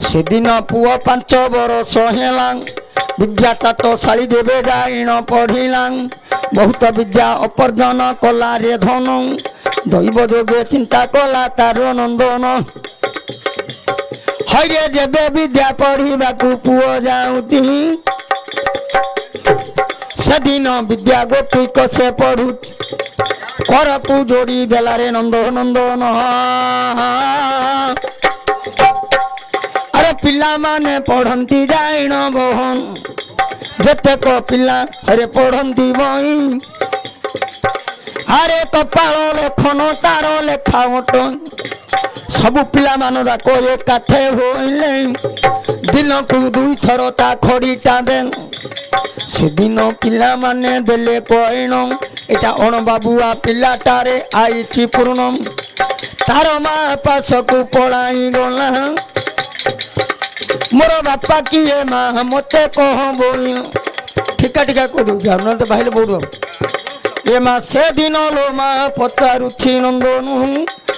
से दिन पुओ 5 बरस हेला विद्या चाटशाली देवे जाइन पढ़िला बहुत विद्या अपर्जन कला रे धन दैव जोगे चिंता कला तार नंदन हरे जेबे विद्या पढ़ा पुओ जाऊती से दिन विद्या गोपिक से पढ़ु कर को जोड़ी देला रे नंद नंदन अरे पिला माने पढ़ंती जाइन बहन जतेक पिला हरे पढ़ंती बई अरे कपाल लेखन तार लेखा ओट सबु पिला मान को एकाठे होइले दिन को 2 थर ता खड़ीटा दे से दिन पिला माने देले कइण एटा अण बाबुआ पिलाटारे आईची पूर्ण तार माँ पास को पढ़ाई गला मोर बापा किए माँ मते कह बोल ठिका ठिका कह दो जान तो भाई बोल ये माँ से दिन लो माँ पचारुछि नंदन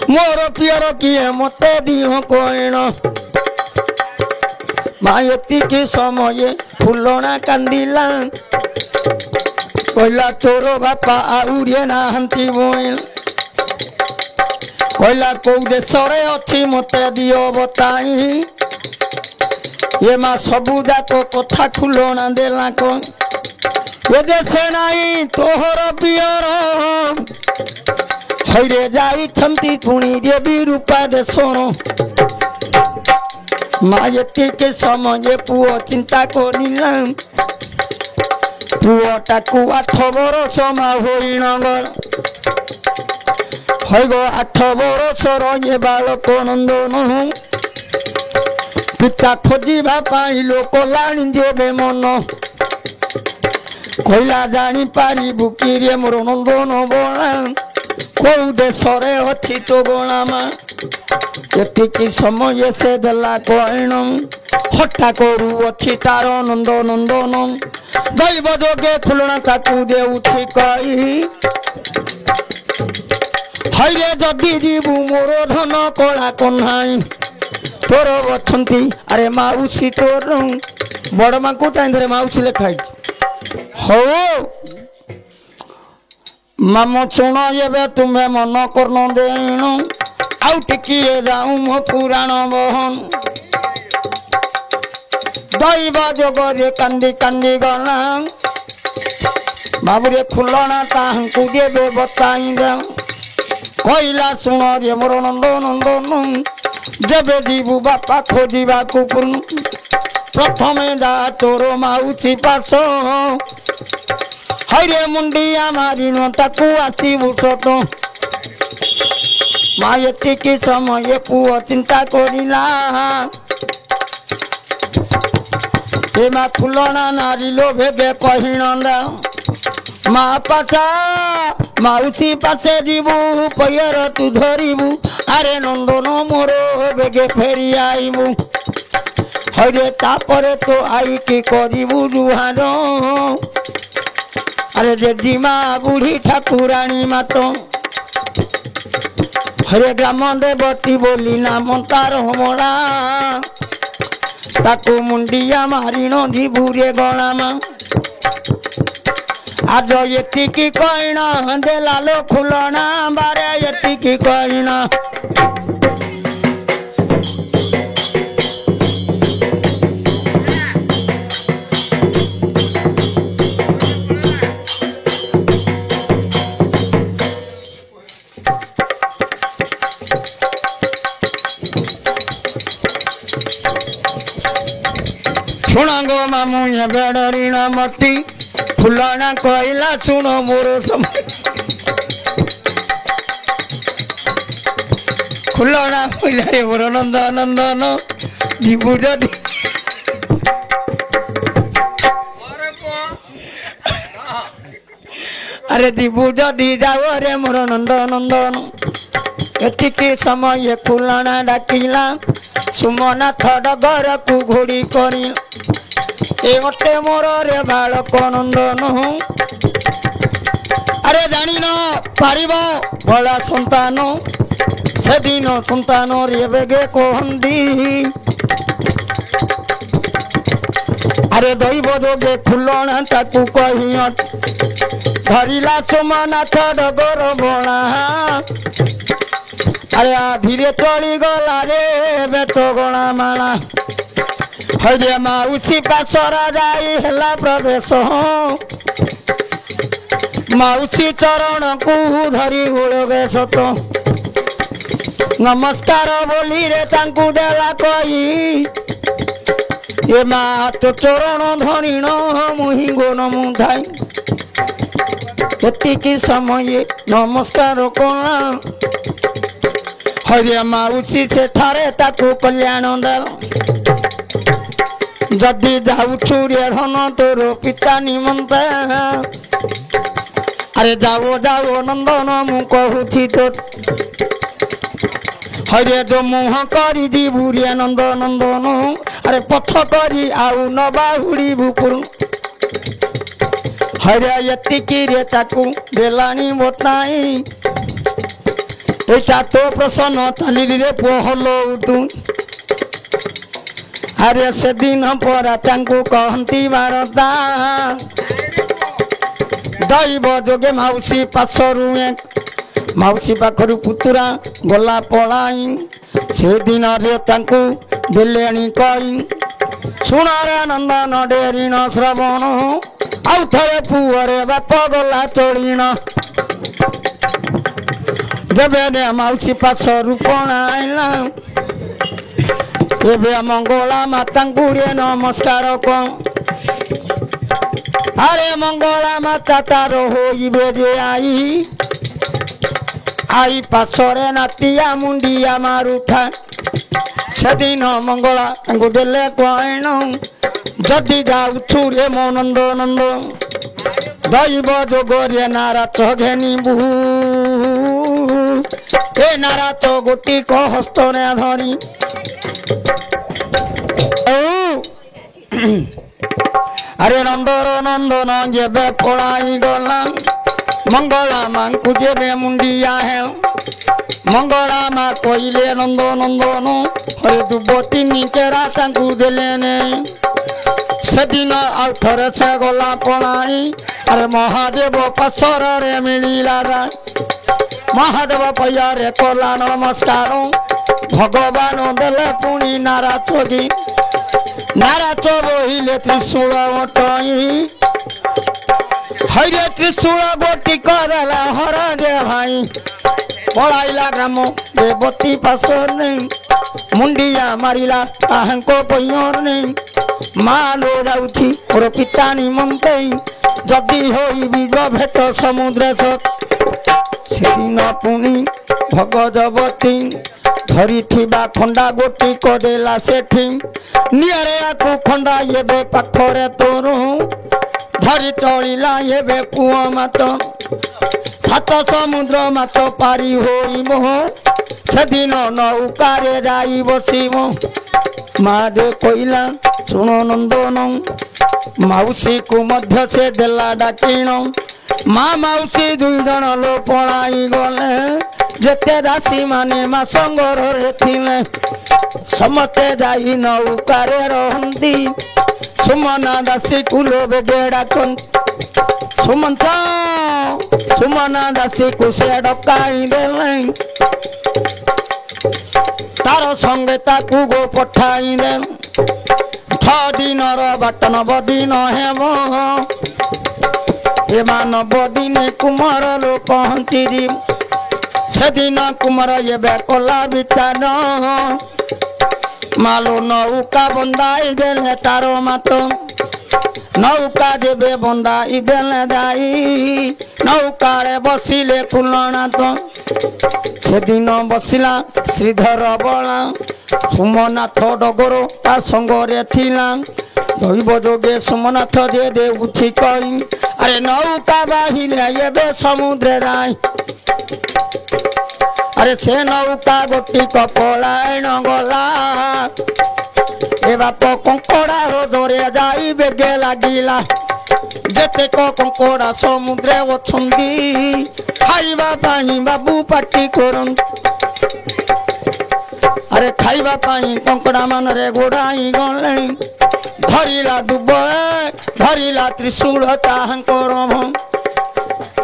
मोर पियर किए मते दिह कइण माँ एतिकी समय फुलना कांदिला कहला तोर बापा आउरे नाहंती बोल कहला कौ देश अच्छी मते दियो बताई ये माँ सबू जाक कथा खुलना देला कौन ये देशे नाई तोहर पियर हईरे जाई छंती पुणी देवी रूपा देशर माँ एतिके समय पुओ चिंता करिला पुओटा को 8 बरस माँ होइण गल 8 बरस ये बालक नंदन पिता खोजा लोक लाणी जेबे मन कहला जानी पारी बुकी रे मोर नंदन बणा कौ देश अच्छी तो गणा माँ एतिकी समय से देला कइण हटा करू अच्छी तार नंद नंदन दैव जोगे खुलना ताकू देउछि कही हईरे जदि जीवु मोर धन कला कन्हाई तोर अच्छी अरे माउसी तोर बड़ माँ को टाइम माउसी लिखाई हो मामो सुन ये तुम्हें मन करन देण आउ टिकिए जाऊँ मो पुराण बहन दैव जोगरे कांदी कांदी गला बाबुरे खुलना ताहू देवे बताई दे कहला सुन रे मोर नंद नंदन जबे जीवु बापा खोजा प्रथमे जा तोर माउसी पास हईरे मुंडिया मारिन ताकू आसबू सत माँ एतिकी समय पुओ चिंता करिला ए माँ खुलना नारी लोभे कहिण माँ पासा माउसी पासे जीवु पैर तू धरबू अरे नंदन मोर बेगे फेरी आईबू हईरे तापरे तो आई कि करू जुहार अरे जेजी माँ बुढ़ी ठाकुराणी मात हरे ग्राम देवती बोली नाम तार हमड़ा ताकू मुंडिया मारिन जीवुरे गणामा आज एतिकी कइण देला लो खुलना बारे एतिकी कइण सुनागो मामू ये बेड़ीण मती फुलाना कहला सुन मोर समय खुलना कहला रे मोर नंद नंदन जीवु जदि अरे जीवु जदि जाओ रे मोर नंद नंदन एतिकी समय खुलना डाकिला सुमनाथ डगर को घोड़ी करी एटे मोर रे बालक नंदन अरे जानी न पारिब भला संतान से दिन संतान रे बेगे कहती अरे दैव जोगे खुलना ताकू कही धरिला सोमनाथ डगर बणा अरे धीरे चली गला रे बेत गणा माणा हरे माउसी पासरा जाई हेला प्रवेश माउसी चरण को धरी हुड़गे सत नमस्कार बोली रे तांकू देला कही ए मा तो चरण धरिण मुहि गोन मुधाई एतिकी समय नमस्कार कला हरे माउसी से ठारे ताकू कल्याण देल जदि जाऊछु रे धन तोर पिता निमंत अरे जाओ जाओ नंदन मु कहूछि तो हरे जो मुह करी दीबू रे नंद नंदन अरे पछ करी आउ न बाहुड़ी भूपुर हरे एतिकी रे ताकू देलानी बताई ऐसा तो प्रसन्न चली रे पहलो तू अरे से दिन पर कहती बारता दैव जोगे माउसी पासरू माउसी पाखरु पुतुरा गला पलाई से दिन रे दिलेणी कई सुणारे नंदन डेरीण श्रवण आउ थे पुअरे बाप गला चोरीण जबे ने माउसी पासरू पणाइला एबे मंगला माता रे नमस्कार अरे मंगला माता तार होइबे जे आई पासरे नातिया मुंडिया मारुथा सेदिन मंगला देले कण जदि जाऊछु रे मो नंद नंद दैव जोगरे नाराच घेनी बहु ए नाराच गोटी को हस्तने धरी अरे नंदर नंदन जेबे पलाई गला मंगला मां को जेबे मुंडिया है मंगला मां कोइले नंद नंदन हरे दुबती निकेरा तांकू देले ने सेदिन आउ थरे से गला पलाई अरे महादेव पासर रे मिलिला महादेव पैया रे कला नमस्कार भगवान देले पुणी नारा चोगी नाराच बोहिले त्रिशूल वटई हरे त्रिशूल गोटी करला हर रे भाई पलाइला ग्राम देवती पासर नहीं मुंडिया मारिला आहको पैर नहीं मालो जाऊछि और पिता निमंते जदि होई बीज भेट समुद्र सेदिन पुणी भगजवती धरी थिबा खंडा गोटी कदेला सेठी नियरे आकु खंडा येबे पाखरे तोर धरी चलिला येबे पुआ मात सात समुद्र मात पारी होइबो सेदिन नौकारे जाई बसिबो मादे कोइला सुन नंदन माउसी को मध्य से देला डाकिण माँ माउसी दुई जन लो पलाई गले जेते दासी माने मा संगर रे थिले समते जाई नौकारे रहंती सुमना दासी कुलो बेगेड़ा कन सुमंत सुमना दासी को से डकाई देले तार संगे ताकू गो पठाई दे 6 दिन बाट 9 दिन हेबो ए मानव दिने कुमार लो पहुंची सेदिन कुमार ये बेकला विचार मालो नौका बंदाई देले तारो मात नौका देवे बंदाई देले दाई नौका रे बसिले कुलना तो सेदिन बसिला श्रीधर बला सुमनाथ डगरो ता संगरे थिला दैव जोगे सुमनाथ दे दे उछि कई अरे नौका बाहिले ये समुद्र राय अरे से नौका गोटी कपलायन गला ए बाप कंकड़ा हृदय जाई बेगे लागिला जेते कंकड़ा समुद्रे अछंदी खाइबा पानी बाबू पाटी करन अरे खाइबा पाई कंकड़ा मानरे गोड़ाई गले धरिला दुब धरिला त्रिशूल ताहांकर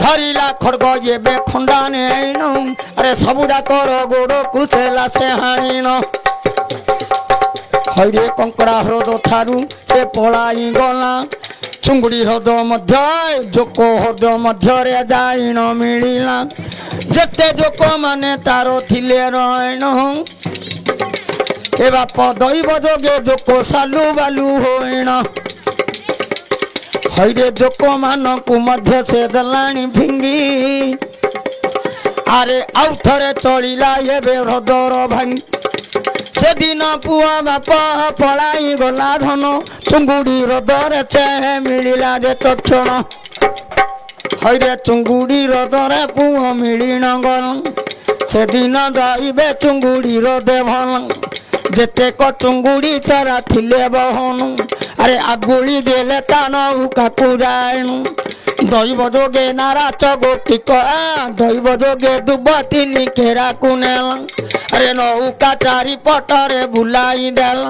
धरिला खड़ग ये बे खंडा नेन अरे सबुडा कर गोड़ कुसेला से हाणीन हईरे कंकड़ा ह्रद ठारू से पलाई गला चुंगुड़ी ह्रद मध्य जोक ह्रद मध्य जाइन मिलिला जेते जोक माने तारो थिले रैन ए बाप दैव जोगे जोक सालू बालू होइण हईरे जोक मानकु मध्य से दलाणी फिंगी अरे आउ थरे चलिला एबे ह्रदर भांगी से दिन पुआ बाप पलाई गला धन चुंगुड़ी ह्रदर चे मिलिला जे तक्षण हईरे चुंगुड़ी ह्रदर पुआ मिलिन गल से दिन जाइबे चुंगुड़ी ह्रदे भल जेते को चुंगुड़ी चारा थिले बहन अरे आगुड़ी देले ता नौका कुरायनु दैव जोगे नाराच गोटिक दैव जोगे दुब तीन केरा कुनेल अरे नौका चारि पटरे बुलाई देल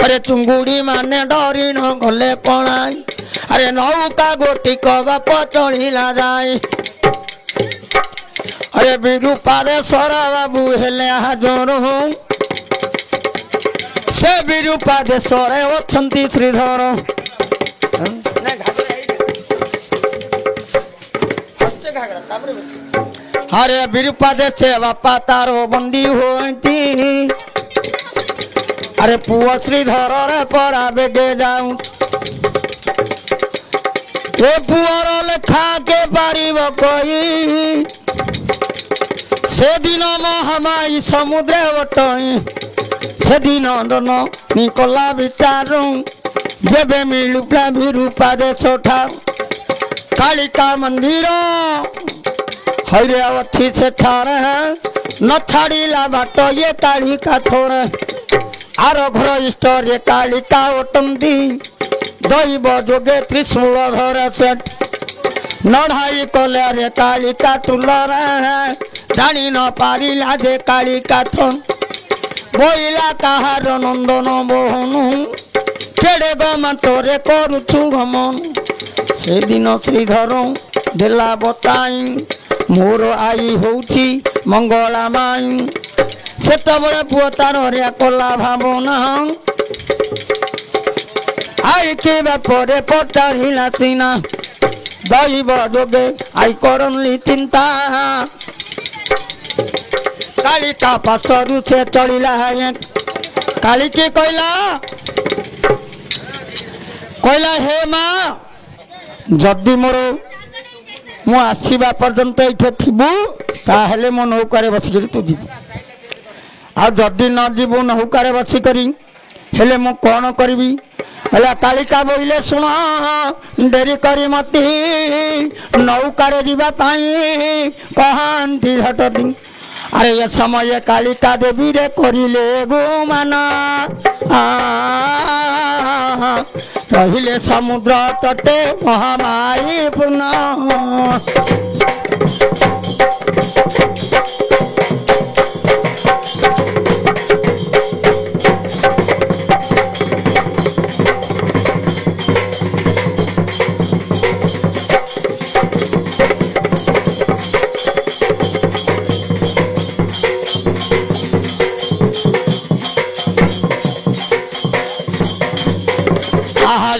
अरे चुंगुड़ी माने डरी न गले पलाई अरे नौका गोटिक बाप चढ़िला जाए अरे विरूपारे सरा बाबू हेले हाजर हो से विरूपा देशरे अछंती श्रीधर अरे विरूपा देशे बापा तारो बंदी होती अरे पुआ श्रीधर रे पड़ा बेगे जाऊं ए पुअर लेखा के पारिब कई से दिन महामाई समुद्र वटई से दिन दन निकला विचारू जेबे मिलुपा विरूपा देश ठार कालिका मंदिर हईरे अच्छी से ठार न छाड़ीला बाट ये कालिका थोर आर घर इष्ट रे कालिका ओटंती दैव जोगे त्रिशूल धर से नढ़ाई कले रे कालिका तुलर जानी न पारिला जे कालिका थन बोइला कहार नंदन मोहनु केड़े गमातरे करुछु गमन से दिन श्रीधर देला बताई मोर आई होउछि मंगला माई सेतबळे पुओ तार रे कला भावना आई के बापरे पटारिला सीना दैव जोगे आई करनली चिंता कालिका पासरु से चलिला काली के कहला हे माँ जदि मोर मु आसवा पर्यंत ये थीबू ताहले मो नौकार बसिक तू जीव आ जदि न जीवु नौकार बसिक हेले मु कौन करी हेला कालिका बोले शुण डेरी करी मती नौकार जीवा कहती हटती अरे ये समय कालिका देवी रे करिले गोमाना रहिले समुद्र तटे महामाई पुनः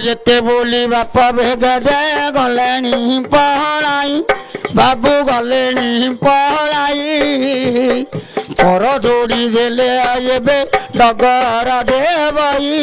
जेते बोली बापा भेज दे गलेनी पहलाई बाबू गलेनी पहलाई पर जोड़ी देले आएबे डगर देवई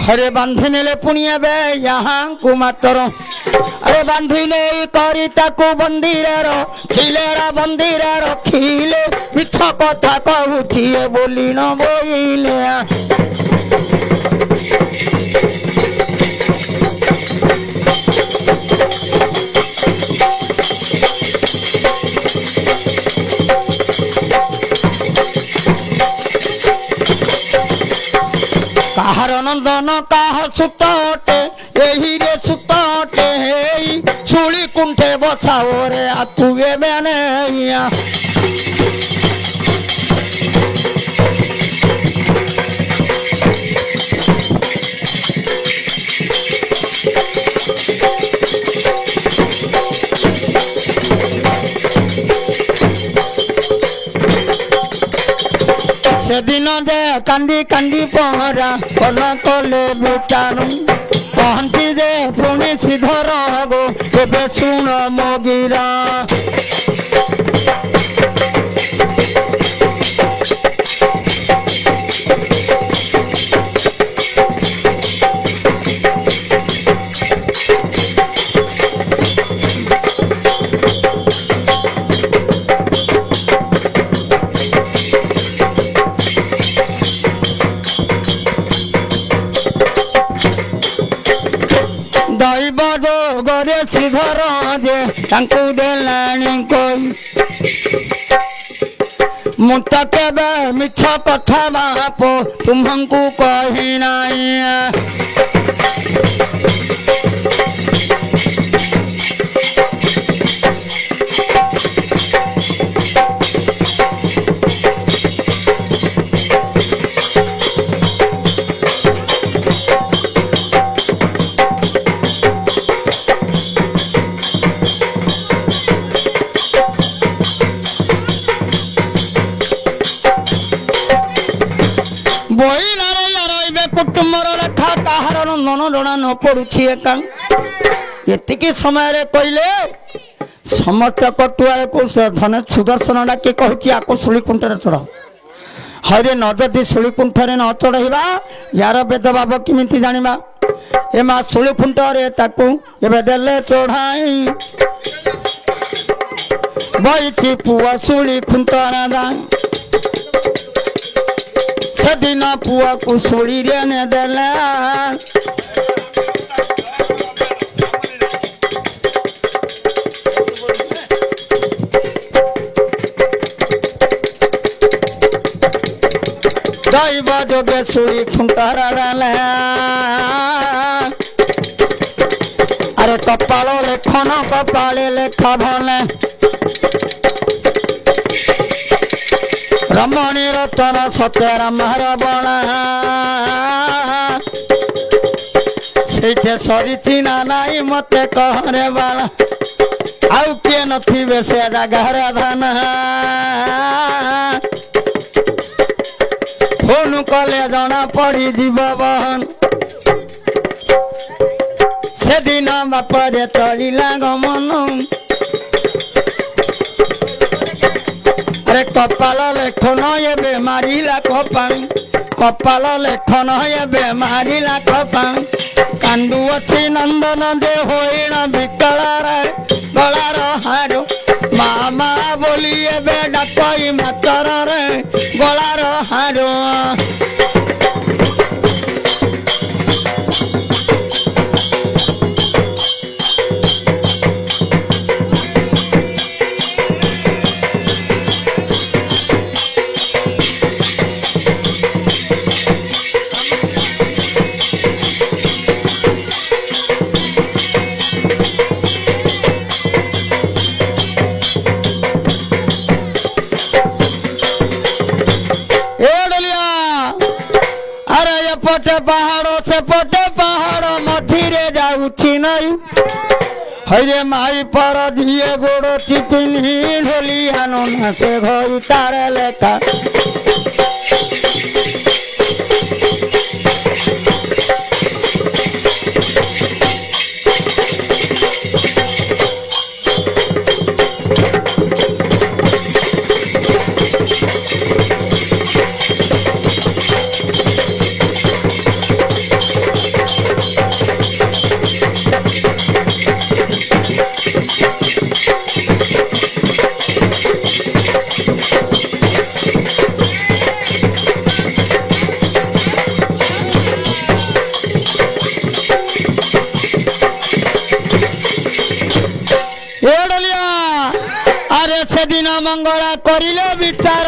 हरे बांधी नेले पुनिया बे यहाँ कुमातर अरे बांधी ने करी ताकू बंदीरे रो खिलेरा बंदीरे रखिले मिछ कथा कहूची बोली न बोइले काहर नंदन काह सुतटे एही रे सुतटे हेई छुली कुंठे बसाओ रे आकुगे बेनैया से दिन दे कांदी कांदी पहरा कल कले बेचारू कहती दे पुणी सिधर गो एबे सुन मगिरा गरे सिधर दे तांकु देलानी कोई मुता केबे मिछ कथा बापो तुमको कहि नाई जणा न पड़ुछि एतिकी समय कहले समस्त कटुआ को धन सुदर्शन डाके कहछि आको सुली कुंठरे चढ़ हरे न जदि सुली कुंठरे न चढ़ा यार भेदभाव किमिति जानिबा ए मा सुली कुंठरे ताकू एबे देले चढ़ाई बइछि पुआ सुली कुंठरा सदिन पुआ को सुली रे ने देला दैव जोगे सुई फुंकारा अरे कपाल लेखन कपाले लेखा भले रमणी रतन सत्य रामार बणा से सरी ना नाई मते कहरे बाला आउ किए नथिबे से जगार धन फोन कले जना पड़ी जीव बहन से दिन बापरे तलिला गमन अरे कपाल लेखन एबे मारिला कपाणी कपाल लेखन एबे मारिला कपाणी कांदू अच्छी नंदन दे होइण विकलार गलार हार मामा बोली एबे डाकई मातर रे गलार हार पहाड़ से पटे पहाड़ मझीरे जाऊची नहीं हरे माई पर दिए गोड़ चिपिनी ढोली हनुन से घोई तारे लेखा সেদিন মঙ্গলা করিলে বিচার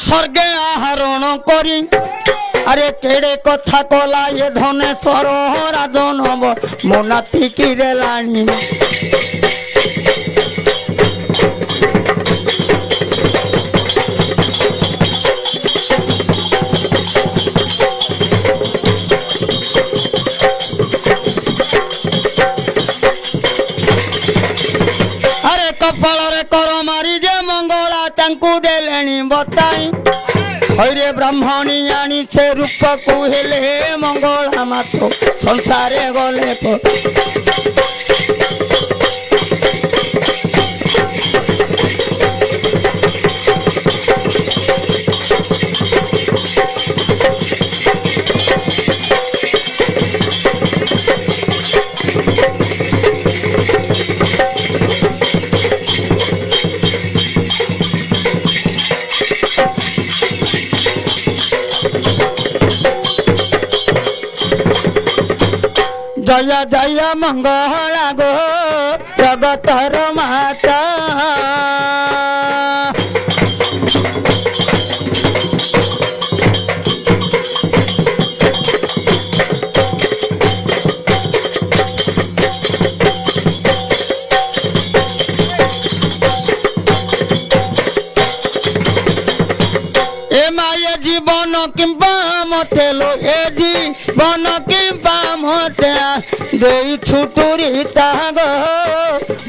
স্বর্গে আহরণ করি আরে কেড়ে কথা কলা এ ধনেশ্বর রাজন মো নাতি কি দেলানি আরে কপাଳରେ কর মারি যে মঙ্গলা তাଙ୍କୁ দেলেଣି বতাই হইরে ব্রাহ্মণী আনি সে রূপকু হেলে মঙ্গলা মাত সংসারে গলে জয় জয় মঙ্গলা গো জগতর মাতা এ মায়ে জীবন কিংবা মতেলো এ জীবন কিংবা মতে দেই ছুটুরি তাগ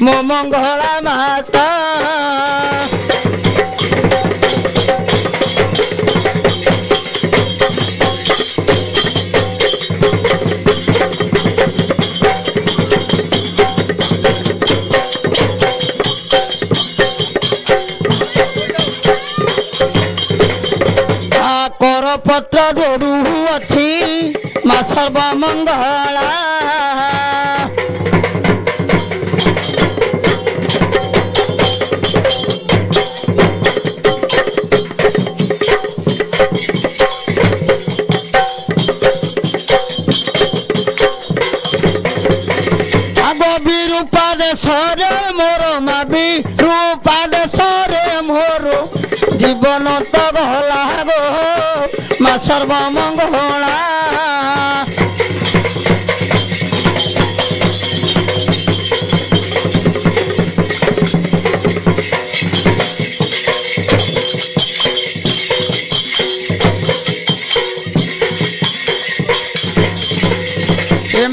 মো মঙ্গলা মাতা করপত্র গরু অছি মা সর্বমঙ্গলা আগ বিরূপা দেশরে মোর মা বিরূপা দেশরে মোর জীবন তো গলা গো মা সর্বমঙ্গলা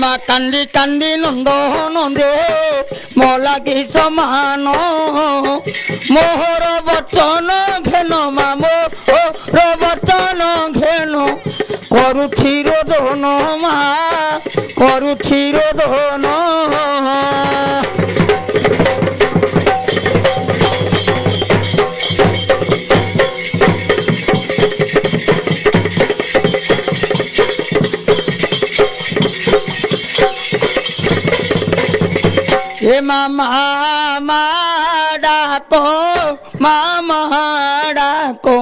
মা কান্দি কান্দি নন্দ নন্দে মো লাগি সমান মোহর বচন ঘেন মা মোহর বচন ঘেন করুছি রোদন মা করুছি রোদন এ মামা ডাকো মামা ডাকো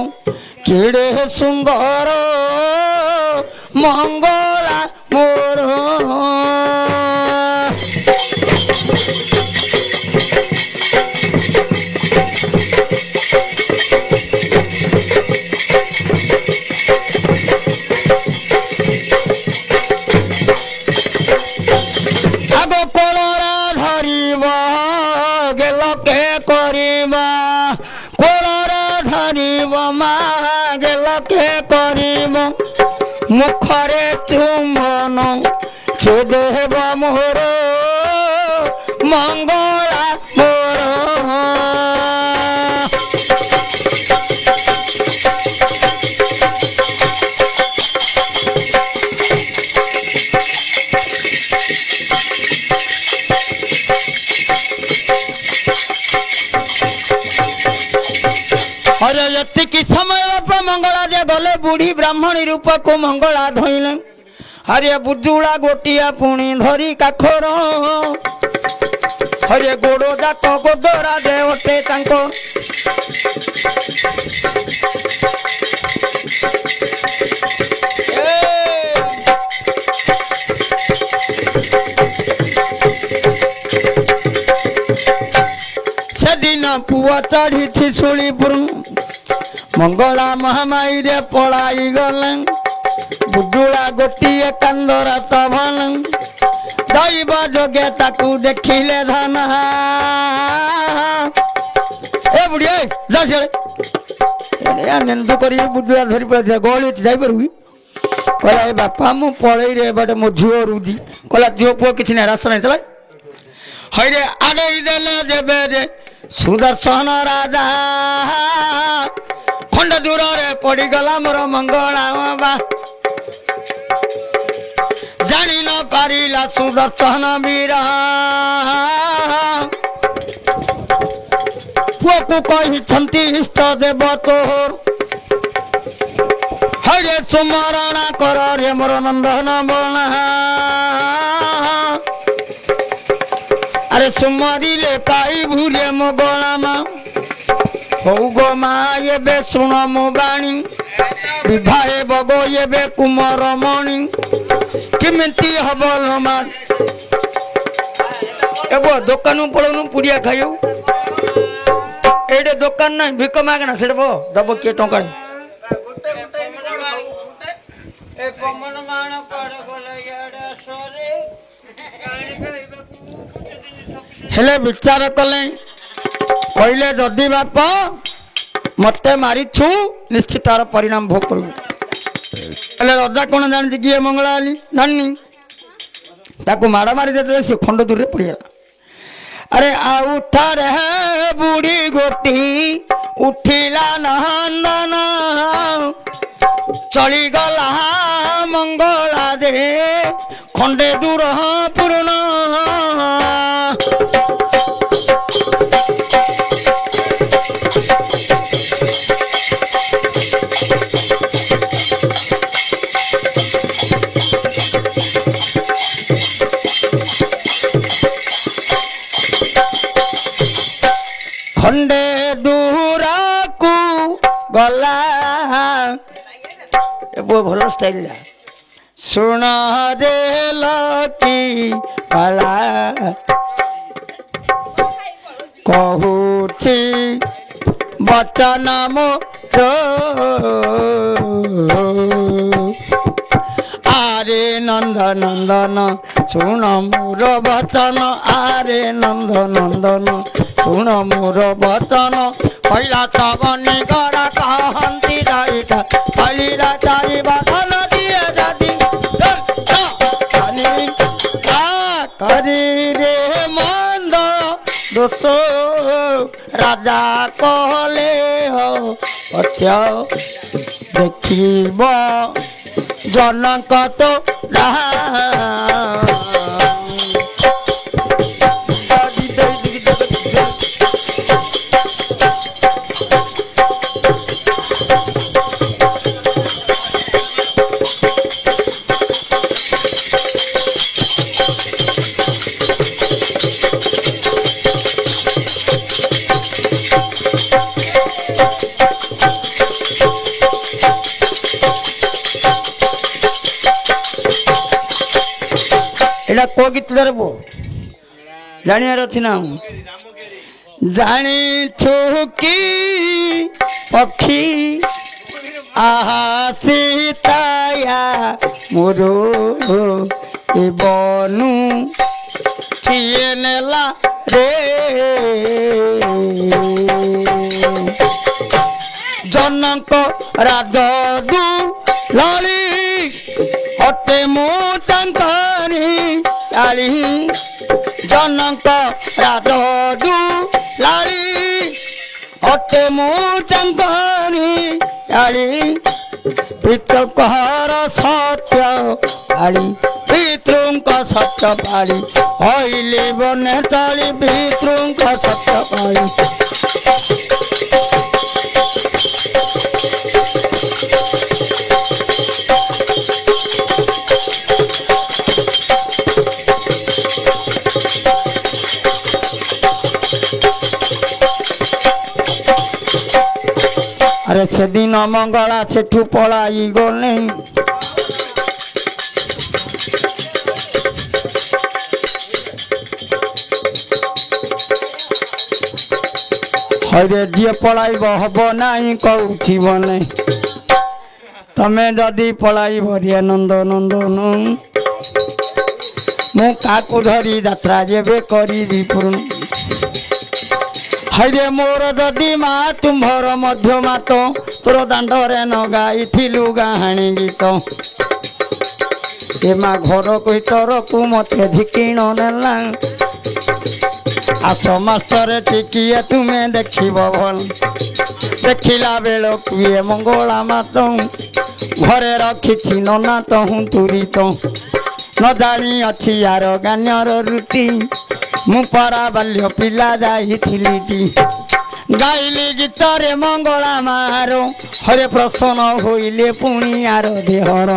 কেড়ে সুন্দর মঙ্গলা মোর আগ কোলরা ধরিব গেলকে করিবা কোলরা ধরিব মা গেলকে করিব মুখরে চুম্বন কে দেব মোর মঙ্গলা মোর अरे एतिकी समय बापा मंगला जे गले बुढ़ी ब्राह्मणी रूप को मंगला धोइले अरे बुजुड़ा गोटिया पुणी धरी काखर अरे गोड़ो जाक गोदरा दे ओटे तांको ସେଦିନ ପୁଅ चढ़ी शुलीपुर मंगला महामाई रे पड़ाई गले बुडुला गोटे कांदरा तभन दैव जोगे ताकू देखिले धन ए बुढ़िया जा निंदु कर बुडुला धरी पड़ा गहली जापरि कहला बापा मु पलई रे बटे मो झुओ रुदी कहला झुओ पुओ किसी ना रास्ता नहीं चला हईरे आगे देले जेबे रे सुदर्शन राजा खंड दूर रे पड़ी गला मोर मंगला बा जानी न पारिला सुदर्शन वीर पुओ को कही इष्ट देव तोर हरे सुमरण कर रे मोर नंदन बना अरे सुमरिले पाई भूले मो गलामा हौ गो मा ये शुण मो बाणी विवाहे बगो ये कुमार मणि किमिति हबल मा एबो दुकान पड़नु पुड़िया खाइयो एडे दुकान ना भिक मागना सेड बो दबो के टंका हेले विचार कले कहले जदि बाप मत मारिछु निश्चित तार परिणाम भोग करू राजा कौन जानी किए मंगला आली जानी ताकू माड़ मारी दे सी खंड दूर पड़गला अरे उठा रे बुढ़ी गोटी उठिला नंदन चली गला मंगला दे खंडे दूर पूर्ण खंडे दूरा को गला वो भल स्टाइल सुन रे लकी पाला कहूची बचन मोर आरे नंद नंदन सुन मोर बचन आरे नंद नंदन सुन मोर बचन पहिला तबनी गरा कहंती राइता पहिला चारि बदन दिए दादी करी रे मंद दोष राजा कहले हो अच्छा देखिब जनक तो को गीत धरबो जानियार अछि ना जानी छुकी पक्षी आहा सीताया मोरो ए बनू किए नेला रे जनक राजदू लड़ी हटे मो टंकरी लाली जनक राजदू लाली हटे मो टंकरी लाली पितृकर सत्य पाली पितृंक सत्य पाली हईली बने चली पितृंक सत्य पाली अरे से दिन मंगला सेठू पलाई गले हरे जी पलाइब हब नाई कहूब नहीं तमें जदि पलाइब रे नंद नंदन मु काकू धरी यात्रा जेबे करी पूर्ण हरे मोर जदि मा तुम्भर मध्य मात तोर दांडरे न गाइथिलु गाहाणी गीत ए मा घर कईतर को मते झिकिण नेला आस मास्टर टिकिए तुम्हें देखिब भल देखिला बेल किए मंगला मात घरे रखी नना तो हूँ तुरी तो न जानी अच्छी यार गान्यर रुटी मु परा बाल्य पिला जाइली गाइली गीत रे मंगला मारो हरे प्रसन्न होइले पुणी यार देहर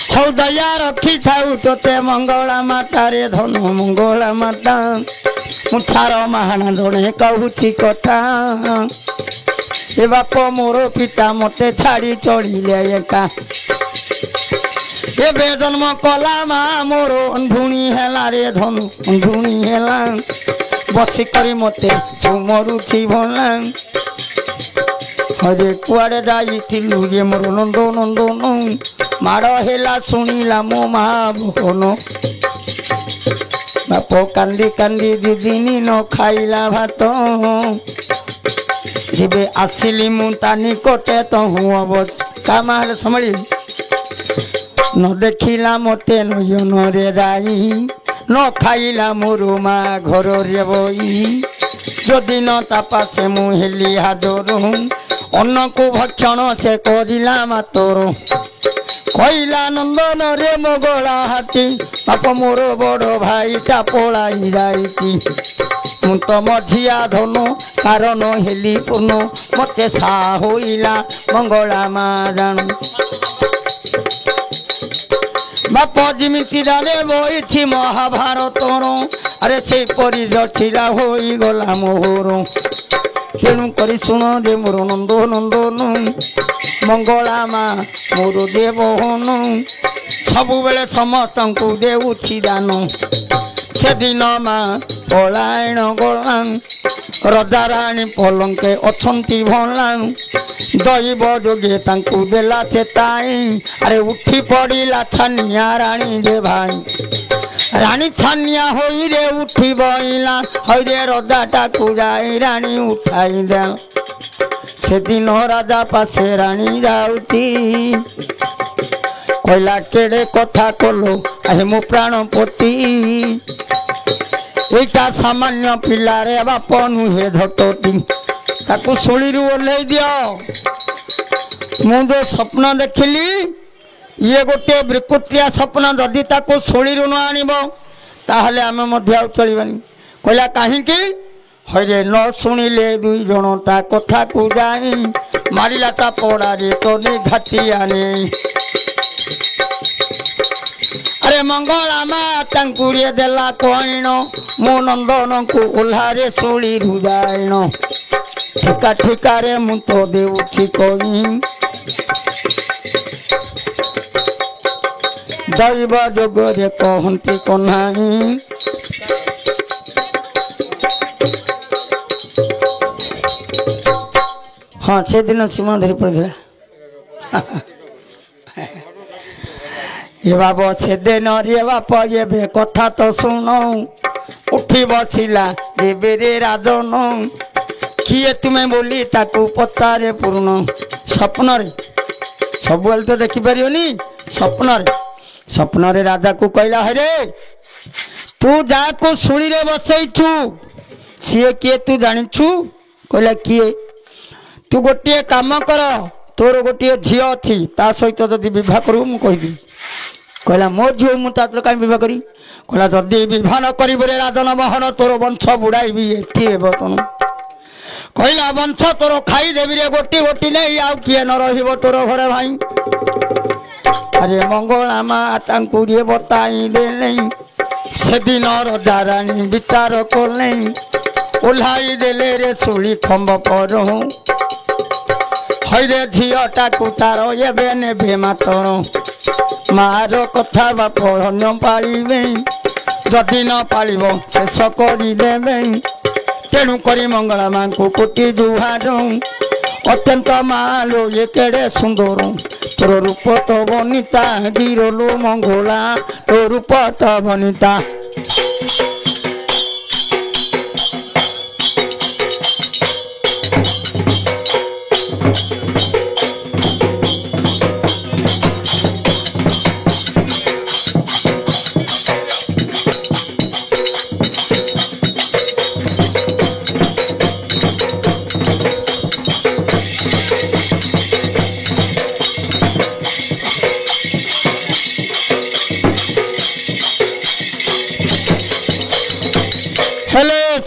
हौ दया रखी थाऊ तोते मंगला माता रे धन मंगला माता मुछार महाना जड़े कहूची कथा ए बाप मोर पिता मते छाड़ी चढ़िले एका एबे जन्म कला मा मोर अंधुणी हेला रे धनु अंधुणी हेला बसी करी मते चुमरुछि भला हरे कुआड़े जाइथिलु रे मोर नंद नंदन माड़ हेला शुणिला मो माँ भवन बाप कांदी कांदी दिदिन न खाइला भात जेबे आसिली मु ता निकटे तो हूँ अब कामार संभाली न देखिला मते नयन रे राई न खाइला मोर माँ घर रे बई जदि न तापा से मु हेली हाजर अन्न को भक्षण से करिला मातोर कहला नंदन रे मोगला हाथी बाप मोर बड़ भाई टा पलाई जाइती मु तो मझिया धनु कारण हेली पूर्ण मते सा होइला मंगला मा जान बाप जिमिति रे बही महाभारत अरे से परी रचिला होई गला मोहर तेणु करी शुण रे मोर नंद नंदन मंगला मा मोर देवहन सबु बेले समस्त को देउछि दान से दिन मा पलायन गला रजा राणी पलंके अछंती भला दैव जोगे तांकु देला चेताई अरे उठी पड़िला छानिया रानी रे भाई रानी छानिया होई रे उठी बइला हई रे रजा टाकू जाई रानी उठाई दे से दिन राजा पासे रानी जाउती कहला केड़े कथा कलो आहे मो प्राणपति एटा सामान्य पिला रे बाप नुहे झटटी ताकू शुणी ओल्लै दियो मु जो स्वप्न देखिली ये गोटे विकृतिया स्वप्न जदि ताकू शुणी न आनिब ताहले आमे मध्य चलबानी कहला कहीं हरे न शुणिले दुई जन ता कथा को जाई मारिला ता पड़ा रे तो घाटी आने अरे मंगला मा तांकुरे देला कईन मो नंदन को उल्हारे शुणी रुजाइन ठिका ठिका रे मु तो देउछि कई दैव जोग रे कहंती कन्हाई हाँ से दिन सीमा धरी पड़ा ये बाब से दिन रे बाप ये बे कथा तो सुन उठी बसिला देवे रे राजन किए तुम्हें बोली ताकू पचारे पूर्ण स्वप्न रे सब तो देखिपारी स्वप्न रे राजा को कहला हरे तू जाको शुणी रे बसईचु सी किए तू जानिछु कहला किए तू गोटे काम कर तोर गोटे झी अच्छी ता सहित जदि विवाह करू मु कहीदी कहला मो झी मुझे कहीं विवाह करी कहला जदि विवाह न कर राजन बहन तोर वंश बुड़ाइबी एटी बर्तन कहला वंश तोर खाईदेवी रे गोटी गोटी नहीं आउ किए न रहिबो तोर घरे भाई अरे मंगला मा तांकु रे बताई देले से दिन राजा रानी विचार कले ओह्लाई देले रे शुणी खंब पर हईरे झीटा को तार एबे नेबे मातर मार कथा बाप धन्य पाड़े जदि न पाड़ शेष करदे तेणु करी मंगला माँ को कोटि जुहार अत्यंत मालो ये केड़े सुंदर तोर रूप तो बनिता गिरलो मंगला तो रूप तो बनिता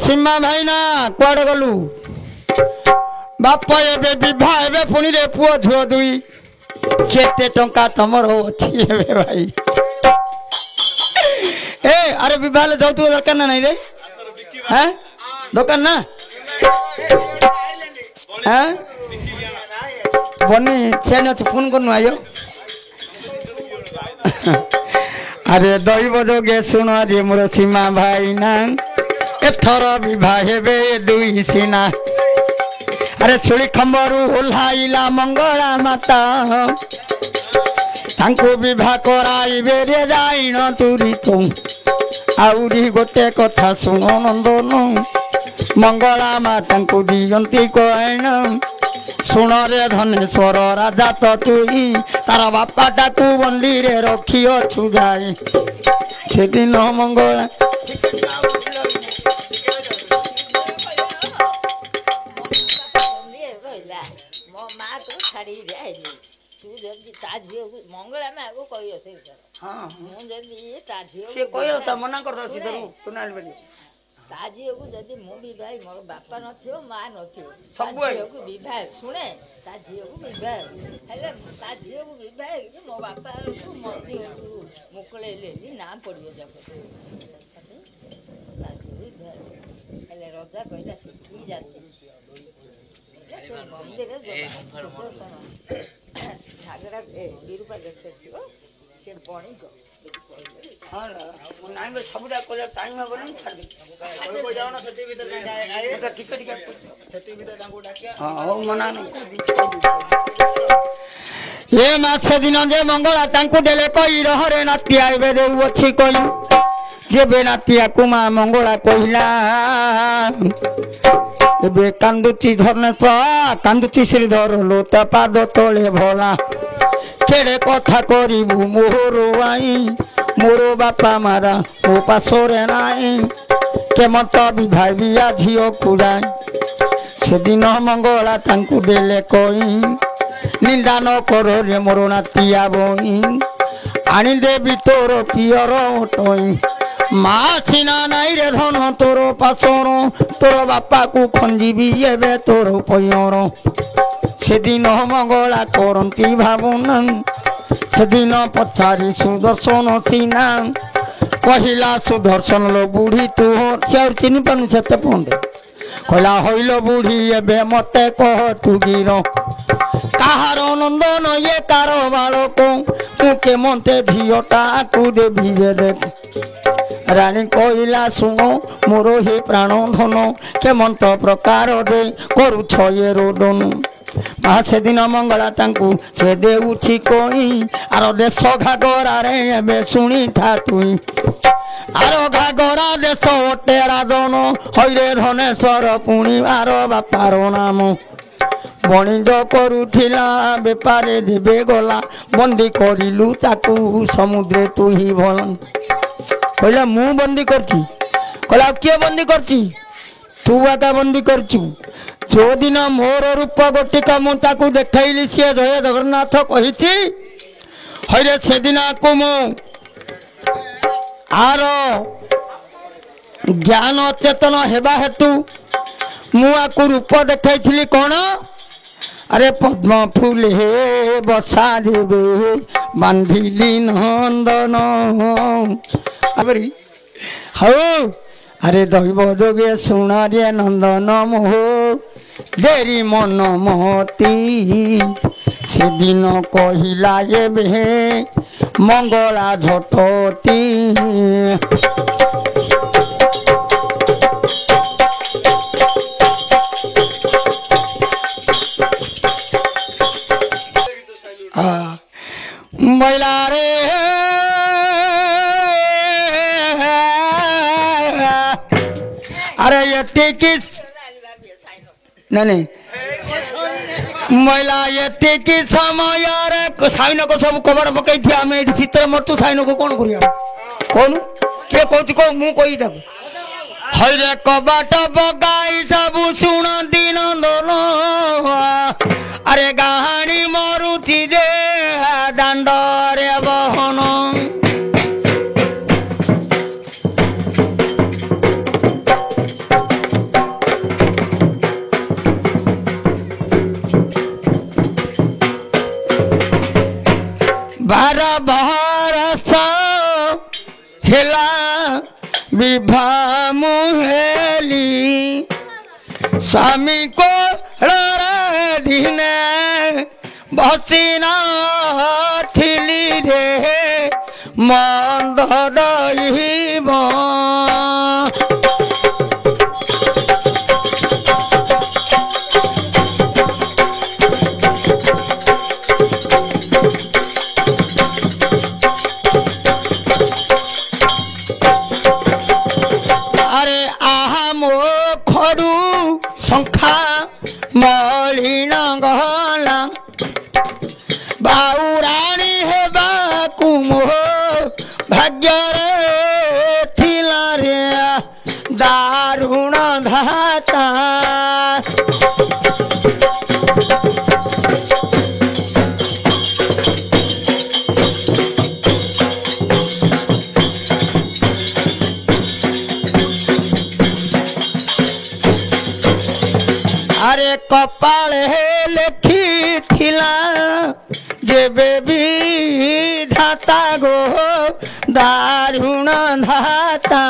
सीमा भाई ना कुआड़े गलु बापा एबे विवाह एबे पुणी रे पुओ झुओ दुई केते टंका तमर अछि एबे भाई ए अरे विवाह ले जाऊ तू दरकार ना नहीं रे हैं दुकान ना हैं बनी चेन तो फोन करनु आयो अरे दैव जोगे सुनो रे मोर सीमा भाई ना एथर विवाह बे दुई सीना अरे छुड़ी खंबरू ओल्हाइला मंगला माता तांको विवाह कराइबे रे जाइन तुरी तुम आउरी गोटे कथा सुनो नंदन मंगला माता को दियंती कहन सुन रे धनेश्वर राजा तो तुई तार बापाटा को बंदी रे रखियो छु जाए से दिन मंगला मंगला में आगो कहियो से हां मु जदी ता झियो से कहियो त मना कर दो से करू तू नाल बली ता झियो को जदी मु भी भाई मोर बापा नथियो मां नथियो सब को विवाह सुने ता झियो को विवाह हेले ता झियो को विवाह मो बापा को मती मुकले लेली नाम पड़ियो जब ता विवाह हेले राजा कहला सिखी जाती मंदिर सागरा बिरुपा देखते से बणी गो हां नाइ में सबुरा कोला टाइम हो बन छाड़ दे कोई को जाओ ना सती भीतर आए तो ठीक सती भीतर तांको डाकिया हां हो मना नहीं ये मास दिन जे मंगला तांको देले कई रहरे नाती आइबे देउ अछि कोई जे बेनातिया कुमा मंगला कहिला एबे कांदुची धरने पा कांदुची श्रीधर लोता पाद तले भला केड़े कथा करिबु मोरो आई मोरो बापा मारा ओ पासरे नाई के मत विवाह बिया झियो कुड़ाई से दिन मंगला तांकु देले कोई निंदा न करो रे मोरो नातिया बोई आनी देवी तोर पियर ओटोई माँ सीना नाई रे धन तोर पासर तोर बापा को खंजीबी एबे तोर पैर से दिन मंगला करती भावना से दिन पचारि सुदर्शन सीना कहला सुदर्शन लो बुढ़ी तू और चिन्ह पानु से पंदे कहला हईल बुढ़ी एबे मते कह तू गिर कहार नंदन ये कार बालक मुके मते झीटा को देवी जे देख रानी कहला सुनो मोरो हे प्राण धन केमंत प्रकार दे करू छये रोदन महा से दिन मंगला तांकु से देउछि कोई आरो देश घागरा रे एबे सुनी था तुई आरो घागरा देश ओटेरा दन हईरे धनेश्वर पुणी आरो बापारो नाम बणिज करुथिला बेपारे देबे गला बंदी करिलु ताकू समुद्रे तू ही भलन कहला मु बंदी करची कहला किए बंदी करची तू आका बंदी करचु जो दिन मोर रूप गोटिका मु ताकू देखैली से जय जगन्नाथ कहिथि हरे से दिन को मु आर ज्ञान चेतन हेबा हेतु मु आकु रूप देखैथिली कोन अरे पद्म फूल हे बसा देबे बांधिली नंदन हो अरे दैव जोगे सुन रे नंदन मोह देरी मन महती से दिन कहला एबे मंगला झटती महिला रे अरे ये किस नहीं महिला ये समय साइन को सब कबाड़ पकई थी आम शीतर मरतु साइन को कौन कर कौन किए कह मु कही हरे कबाट पकाई सब शुण दिन दोन अरे गाहाणी मरुति जे दांडरे बहन बार बरस हेला विभा मुहेली स्वामी को दिने बसिना थिली रे मंद दईब शंखा मलिन गला बाउराणी हेबा कुमो भाग्य रे थिला रे दारुण धाता अरे कपाल लेखी थिला जेबे भी धाता गो दारुण धाता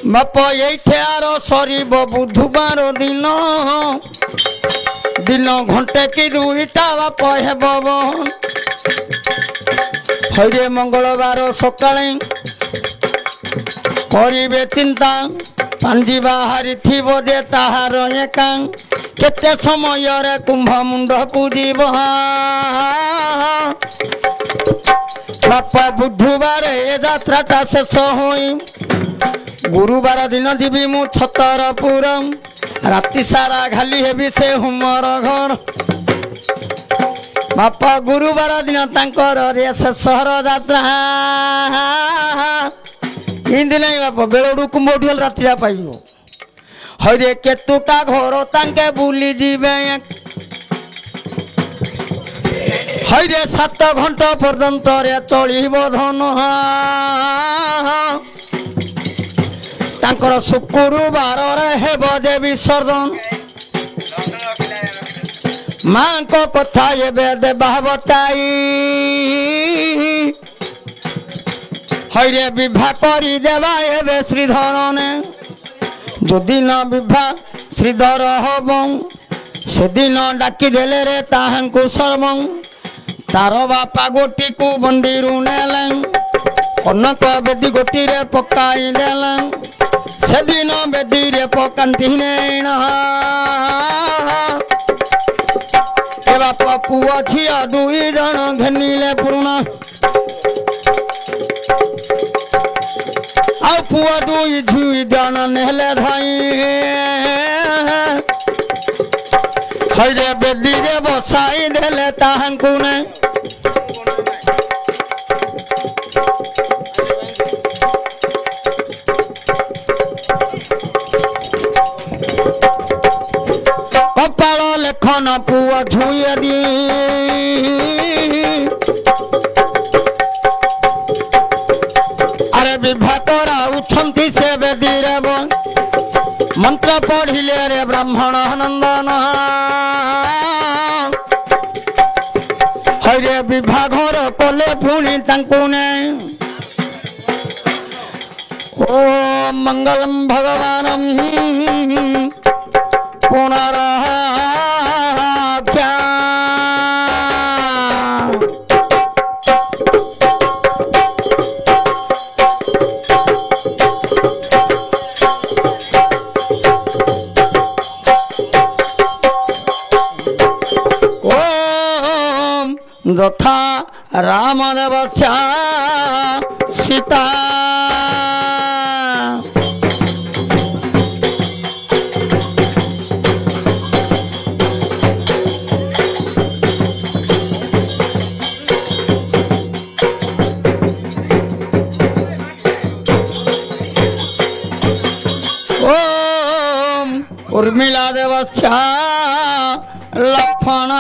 बाप ये सरीब बुधवार दिन दिन घंटे कि दुईटा बाप हेब हरे मंगलवार सकाळे करिबे चिंता पांजी बाहरी थिबो दे ताहार एका केते समय रे कुंभ मुंड को जीव बाप बुधवार ए यात्राटा शेष होई गुरुवार दिन जीवी मु छतरपुर राति सारा घाली हेबी से हुमर घर बापा गुरुवार दिन तांकर रे शेषर यात्रा इंदी नहीं बाप बेलू कुंभल राति पाइब हरे केतुटा घर तांके बुली जीवे हरे 7 घंटा पर्यंत रे चलिब धन तांकर शुक्रवार हेब जे विसर्जन माँ को कथा एबे देबा बताई हरे विवाह करी देवा एबे श्रीधर ने जो दिन विवाह श्रीधर हब से दिन डाकी देले रे ताहांकु सर्व तार बापा गोटी को बंदी नेले कनक बेदी गोटी रे पकाई देले से दिन बेदी रे पकांती नैन बापा पुआ झिया 2 जन घनिले पुरुना आ पुआ 2 झी जन नेले धाई हरे बेदी रे बसाई देले ताहांकु ने कपाल लेखन पुआ झुए दी अरे विवाह कराउछंती से बेदी रे मंत्र पढ़िले रे ब्राह्मण नंदन हरे विवाह घर कले पुणी तांकु ने ओ मंगलम भगवानम पुनरा रामदेव सीता उर्मिला देवस्या लक्ष्मण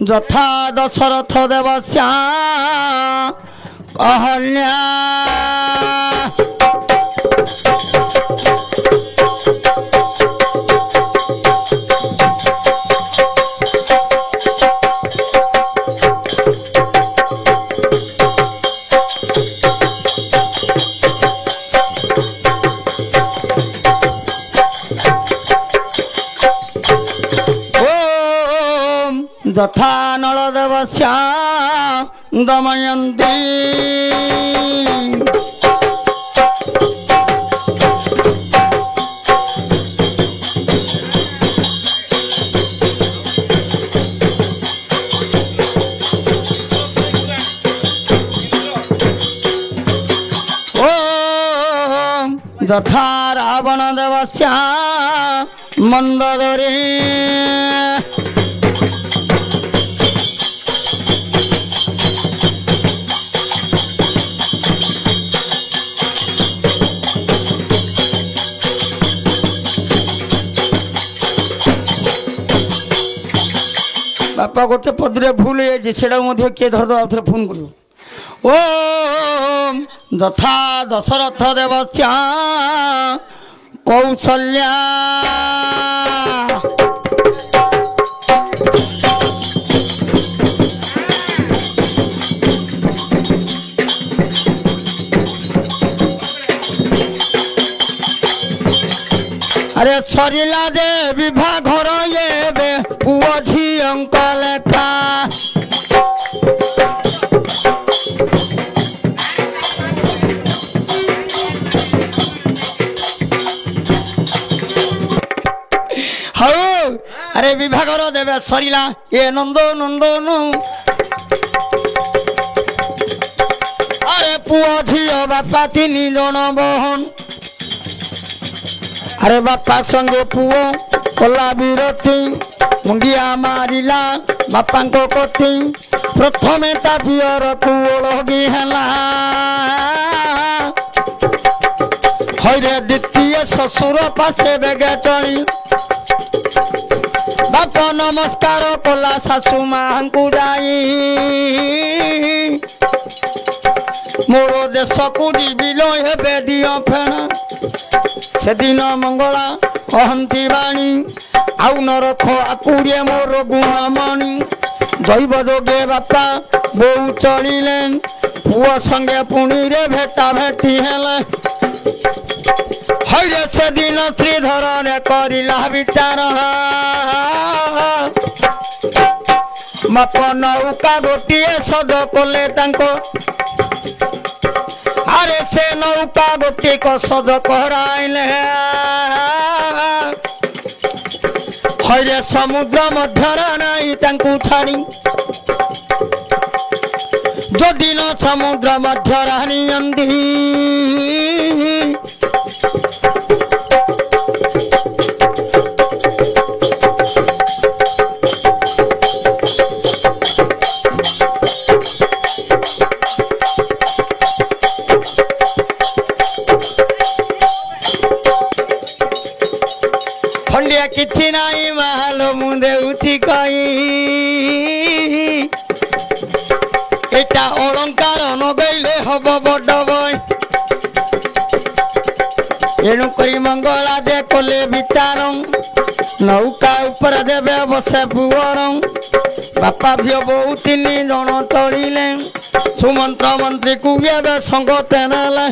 यथा दशरथ देवस्या अहल्या यथा नलदेवस्या दमयन्ती यथा रावण देवस्या मंदोदरी बापा गोटे पदरे भूल है किए धरद आउ थे फोन कर ओम यथा दशरथ देवस्या कौशल्या अरे सरिला दे विवाह घर ये पुओ झींक लेखा हाँ अरे विवाह घर देवे सरिला ये नंदो नंदनु अरे पुओ झीओ बापा तीन जन बहन अरे बापा संगे पुओ कला विरती मुंडिया मारिला बापा को कथी प्रथमे ता पियर कुओलगी हला हरे द्वितीय ससुर पासे बेगे टणी बापा नमस्कार कला सासु मां को जाई मोर देश को जीविलो हेबे दियो फेना से दिन मंगला कहती बाणी आउ न रख आकुड़े मोर गुणमणि दैव जोगे बापा बोऊ चलिले पुओ संगे पुणी रे भेटा भेटी हेले हरे से दिन श्रीधर ने करिला विचार मप नौका गोटिए सज कले तांको अरे से नौका गोटी को सज कराइले हरे समुद्र मध्यर नहीं तांकु छाड़ी जो दिन समुद्र मध्य रानी खंडिया किछि नाई महल मुंदे उठी कई एटा अलंकार नगैले हब बड़ बय एणु करी मंगला दे कले विचार नौका ऊपर देवे बसे पुअर बापा झियो बहु तीन जन चलिले सुमंत्र मंत्री को संग तेनाले